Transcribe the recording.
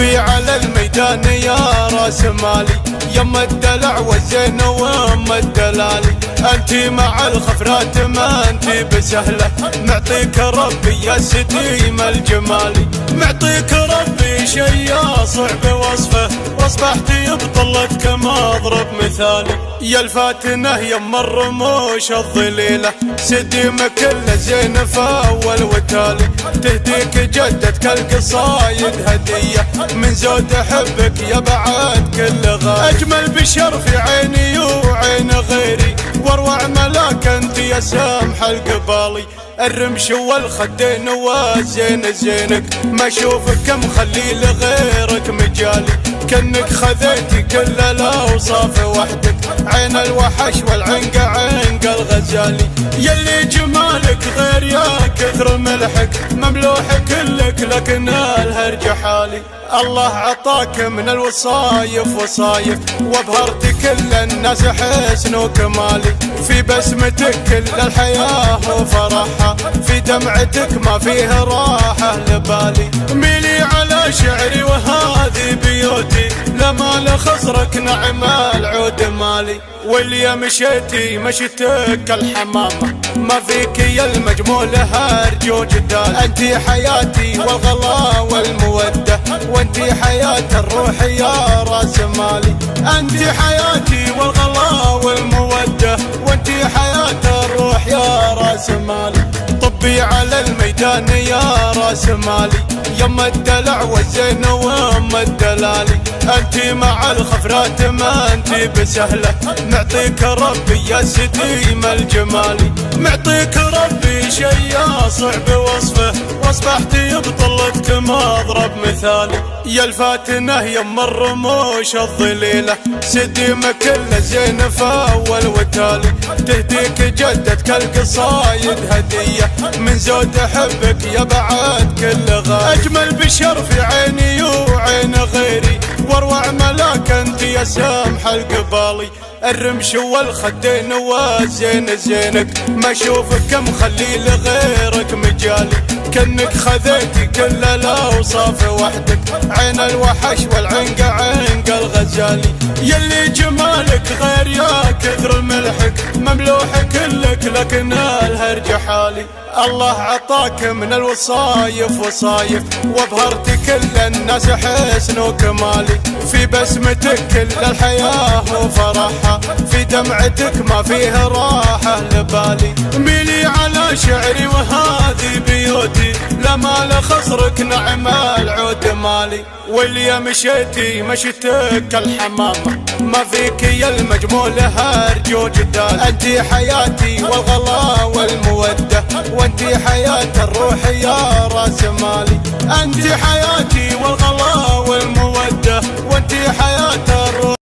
طبي على الميدان يا راس مالي، يما الدلع والزين وام الدلالي. انتي مع الخفرات ما انتي بسهلة، معطيك ربي يا ستيم الجمالي. معطيك ربي شي صعب وصفه، واصبحتي بطلتك ما اضرب مثالي. يا الفاتنة يما الرموش الظليلة، سديم كل زين فاول وتالي. تهديك جدتك القصايد هدية، من زود احبك يا بعد كل غالي. اجمل بشر في عيني وعين غيري، واروع ملاك انت يا سامح القبالي. الرمش والخدين والزين زينك، ما اشوفك مخلي لغيرك مجالي. كأنك خذيتي كل الاوصاف وحدك، عين الوحش والعنق عنق الغزالي. يلي جمالك غير يا كثر ملحك، مملوح كلك لكن الهرج حالي. الله عطاك من الوصايف وصايف، وابهرت كل الناس حسن وكمالي. في بسمتك كل الحياة وفرحها، في دمعتك ما فيه راحة لبالي. ميلي على شعري وهذه بيوتي، لما لخصرك نعم العود مالي. واللي مشيتي مشيتك الحمامة، ما فيك يا المجمولة هرج وجدال. انتي حياتي والغلا والمودة، وانتي حياة الروح يا راس مالي. انتي حياتي والغلا والمودة، وانتي حياة الروح يا راس مالي. طبي على الميدان يا راس مالي، يما الدلع والزين وام الدلالي. انتي مع الخفرات ما انتي بسهلة، معطيك ربي يا ستيم الجمالي. معطيك ربي شي صعب وصفه، واصبحتي بطلتك ما اضرب مثالي. يا الفاتنة يما الرموش الظليلة، سديم كل زين فاول وتالي. تهديك جدتك القصايد هدية، من زود احبك يا بعد كل غالي. اجمل بشر في عيني وعين غيري، واروع ملاك انت يا سامح القبالي. الرمش والخدين والزين زينك، ما اشوفك مخلي لغيرك مجالي. كأنك خذيتي كل الاوصاف وحدك، عين الوحش والعنق عنق الغزالي. يلي جمالك غير يا كثر ملحك، مملوح كلك لكن الهرج حالي. الله عطاك من الوصايف وصايف، وابهرت كل الناس حسن وكمالي. في بسمتك كل الحياة وفرحها، في دمعتك ما فيه راحة لبالي. ميلي على شعري وهذه بيوتي، لما لخصرك نعم العود مالي. واللي مشيتي مشيتك الحمامة، ما فيك يا المجمولة هرج وجدال. انتي حياتي والغلا والمودة، وانتي حياة الروح يا راس مالي. انتي حياة